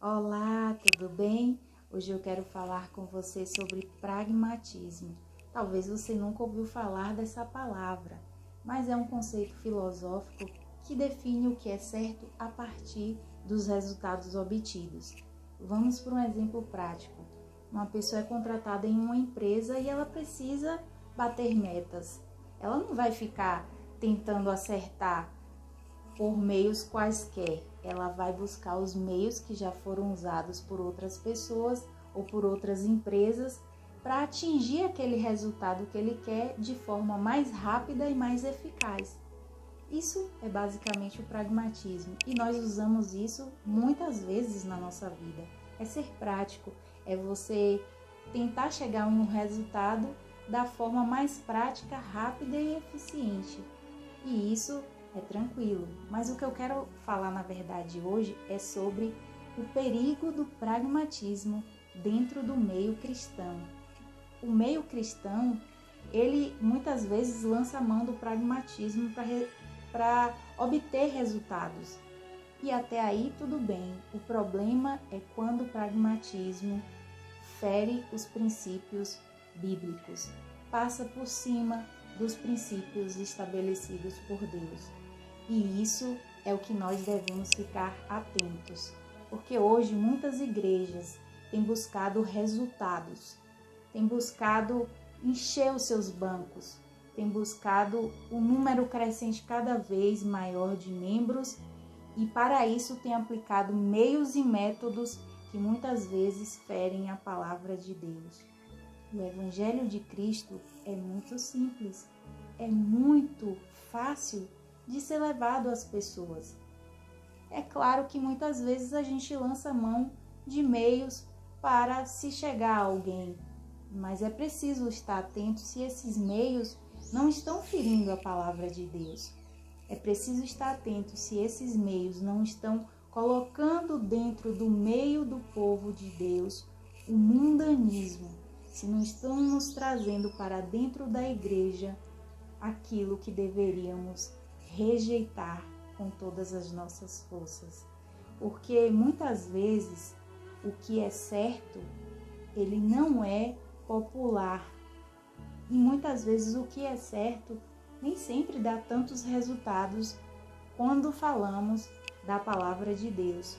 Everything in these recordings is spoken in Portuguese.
Olá, tudo bem? Hoje eu quero falar com você sobre pragmatismo. Talvez você nunca ouviu falar dessa palavra, mas é um conceito filosófico que define o que é certo a partir dos resultados obtidos. Vamos para um exemplo prático. Uma pessoa é contratada em uma empresa e ela precisa bater metas. Ela não vai ficar tentando acertar por meios quaisquer. Ela vai buscar os meios que já foram usados por outras pessoas ou por outras empresas para atingir aquele resultado que ele quer de forma mais rápida e mais eficaz. Isso é basicamente o pragmatismo e nós usamos isso muitas vezes na nossa vida. É ser prático, é você tentar chegar a um resultado da forma mais prática, rápida e eficiente. E isso é tranquilo, mas o que eu quero falar na verdade hoje é sobre o perigo do pragmatismo dentro do meio cristão. O meio cristão, ele muitas vezes lança a mão do pragmatismo para obter resultados. E até aí tudo bem, o problema é quando o pragmatismo fere os princípios bíblicos, passa por cima dos princípios estabelecidos por Deus. E isso é o que nós devemos ficar atentos, porque hoje muitas igrejas têm buscado resultados, têm buscado encher os seus bancos, têm buscado um número crescente cada vez maior de membros e para isso têm aplicado meios e métodos que muitas vezes ferem a palavra de Deus. O Evangelho de Cristo é muito simples, é muito fácil de ser levado às pessoas. É claro que muitas vezes a gente lança mão de meios para se chegar a alguém, mas é preciso estar atento se esses meios não estão ferindo a palavra de Deus. É preciso estar atento se esses meios não estão colocando dentro do meio do povo de Deus o mundanismo, se não estão nos trazendo para dentro da igreja aquilo que deveríamos rejeitar com todas as nossas forças. Porque muitas vezes o que é certo, ele não é popular. E muitas vezes o que é certo nem sempre dá tantos resultados quando falamos da palavra de Deus.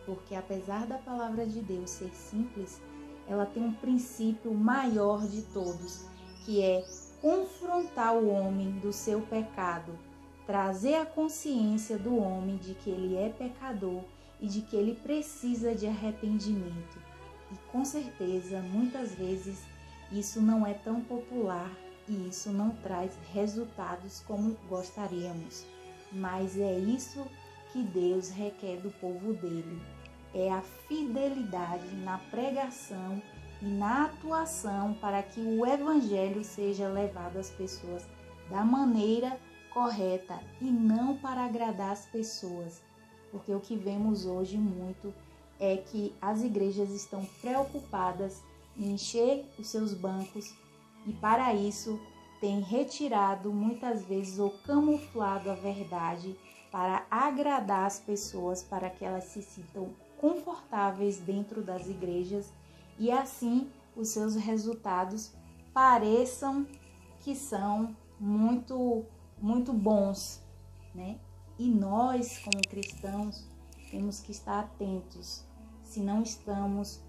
Porque apesar da palavra de Deus ser simples, ela tem um princípio maior de todos, que é confrontar o homem do seu pecado, trazer a consciência do homem de que ele é pecador e de que ele precisa de arrependimento. E com certeza, muitas vezes, isso não é tão popular e isso não traz resultados como gostaríamos. Mas é isso que Deus requer do povo dele. É a fidelidade na pregação e na atuação para que o Evangelho seja levado às pessoas da maneira correta e não para agradar as pessoas. Porque o que vemos hoje muito é que as igrejas estão preocupadas em encher os seus bancos e para isso têm retirado muitas vezes ou camuflado a verdade para agradar as pessoas, para que elas se sintam confortáveis dentro das igrejas e assim os seus resultados pareçam que são muito bons, né? E nós, como cristãos, temos que estar atentos se não estamos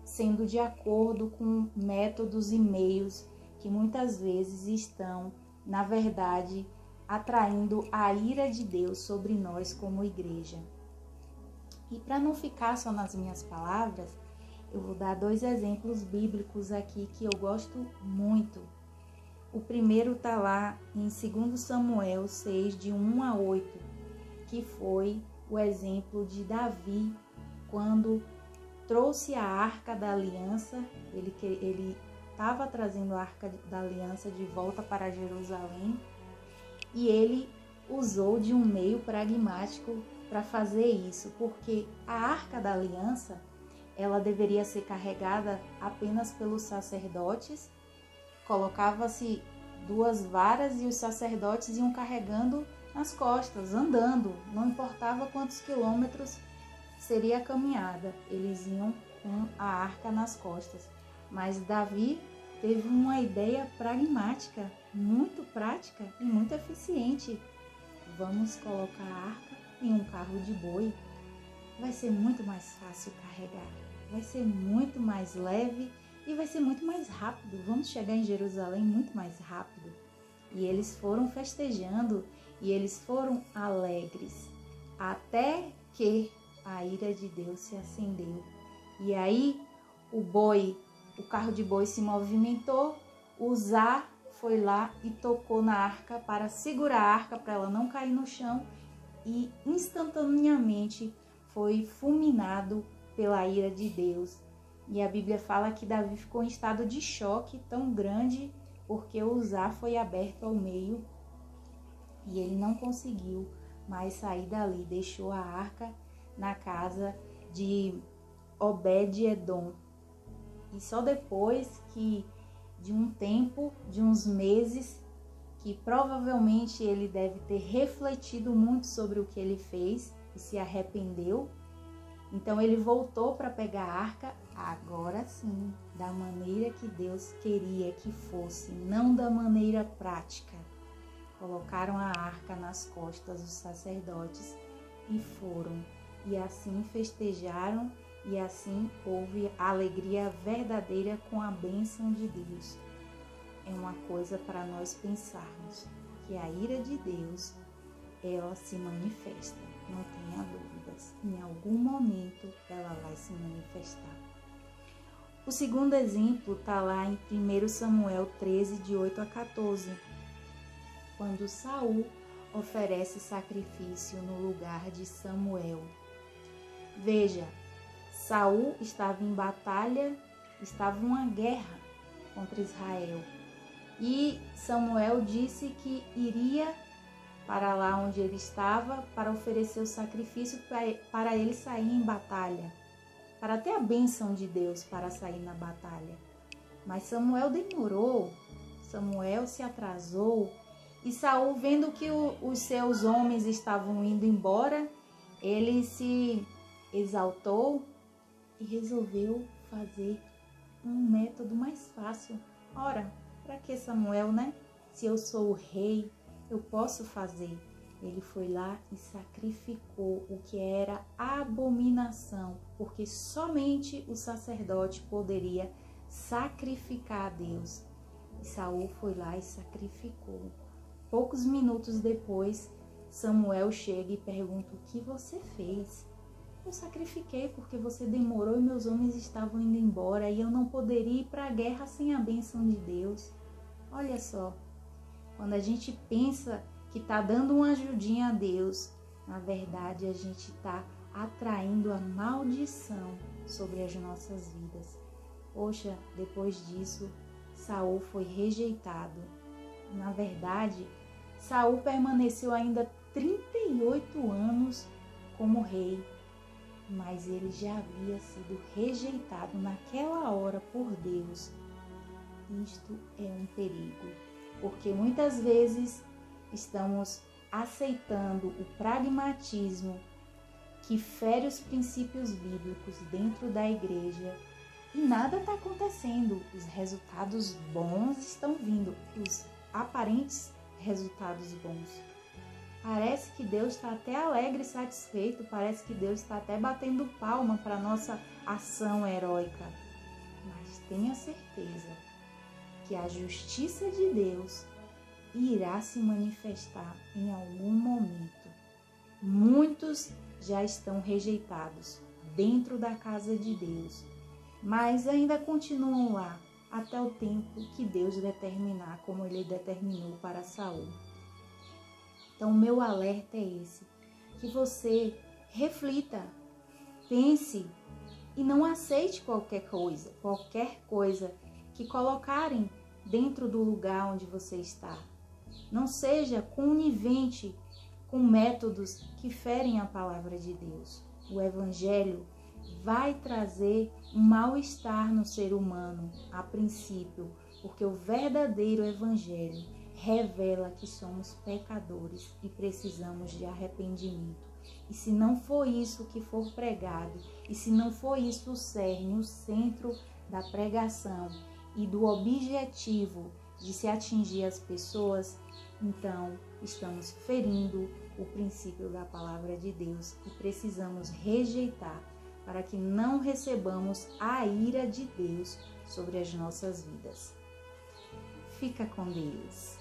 sendo de acordo com métodos e meios que muitas vezes estão, na verdade, atraindo a ira de Deus sobre nós como igreja. E para não ficar só nas minhas palavras, eu vou dar 2 exemplos bíblicos aqui que eu gosto muito. O primeiro está lá em 2 Samuel 6, de 1 a 8, que foi o exemplo de Davi, quando trouxe a Arca da Aliança, ele estava trazendo a Arca da Aliança de volta para Jerusalém, e ele usou de um meio pragmático para fazer isso, porque a Arca da Aliança, ela deveria ser carregada apenas pelos sacerdotes, colocava-se 2 varas e os sacerdotes iam carregando nas costas, andando, não importava quantos quilômetros seria a caminhada, eles iam com a arca nas costas. Mas Davi teve uma ideia pragmática, muito prática e muito eficiente. Vamos colocar a arca em um carro de boi. Vai ser muito mais fácil carregar, vai ser muito mais leve e vai ser muito mais rápido. Vamos chegar em Jerusalém muito mais rápido. E eles foram festejando e eles foram alegres, até que a ira de Deus se acendeu. E aí o carro de boi se movimentou, Uzá foi lá e tocou na arca para segurar a arca para ela não cair no chão e instantaneamente foi fulminado pela ira de Deus. E a Bíblia fala que Davi ficou em estado de choque tão grande porque Uzá foi aberto ao meio e ele não conseguiu mais sair dali. Deixou a arca na casa de Obed-edom. E só depois que de um tempo, de uns meses, que provavelmente ele deve ter refletido muito sobre o que ele fez e se arrependeu. Então ele voltou para pegar a arca, agora sim, da maneira que Deus queria que fosse, não da maneira prática. Colocaram a arca nas costas dos sacerdotes e foram. E assim festejaram e assim houve a alegria verdadeira com a bênção de Deus. É uma coisa para nós pensarmos, que a ira de Deus, ela se manifesta, não tenha dúvidas. Em algum momento ela vai se manifestar. O segundo exemplo está lá em 1 Samuel 13, de 8 a 14, quando Saul oferece sacrifício no lugar de Samuel. Veja, Saul estava em batalha, estava uma guerra contra Israel. E Samuel disse que iria para lá onde ele estava para oferecer o sacrifício para ele sair em batalha, para ter a bênção de Deus para sair na batalha. Mas Samuel demorou, Samuel se atrasou e Saul, vendo que os seus homens estavam indo embora, ele se exaltou e resolveu fazer um método mais fácil. Ora, para que Samuel, né? Se eu sou o rei, eu posso fazer. Ele foi lá e sacrificou o que era abominação, porque somente o sacerdote poderia sacrificar a Deus. E Saul foi lá e sacrificou. Poucos minutos depois, Samuel chega e pergunta: o que você fez? Eu sacrifiquei porque você demorou e meus homens estavam indo embora e eu não poderia ir para a guerra sem a bênção de Deus. Olha só, quando a gente pensa que está dando uma ajudinha a Deus, na verdade a gente está atraindo a maldição sobre as nossas vidas. Poxa, depois disso, Saul foi rejeitado. Na verdade, Saul permaneceu ainda 38 anos como rei, mas ele já havia sido rejeitado naquela hora por Deus. Isto é um perigo, porque muitas vezes estamos aceitando o pragmatismo que fere os princípios bíblicos dentro da igreja e nada está acontecendo. Os resultados bons estão vindo, os aparentes resultados bons. Parece que Deus está até alegre e satisfeito, parece que Deus está até batendo palma para a nossa ação heróica. Mas tenha certeza que a justiça de Deus irá se manifestar em algum momento. Muitos já estão rejeitados dentro da casa de Deus, mas ainda continuam lá até o tempo que Deus determinar, como ele determinou para Saul. Então, o meu alerta é esse, que você reflita, pense e não aceite qualquer coisa que colocarem dentro do lugar onde você está. Não seja conivente com métodos que ferem a palavra de Deus. O Evangelho vai trazer um mal-estar no ser humano, a princípio, porque o verdadeiro Evangelho revela que somos pecadores e precisamos de arrependimento. E se não for isso que for pregado, e se não for isso o cerne, o centro da pregação e do objetivo de se atingir as pessoas, então estamos ferindo o princípio da palavra de Deus e precisamos rejeitar para que não recebamos a ira de Deus sobre as nossas vidas. Fica com Deus.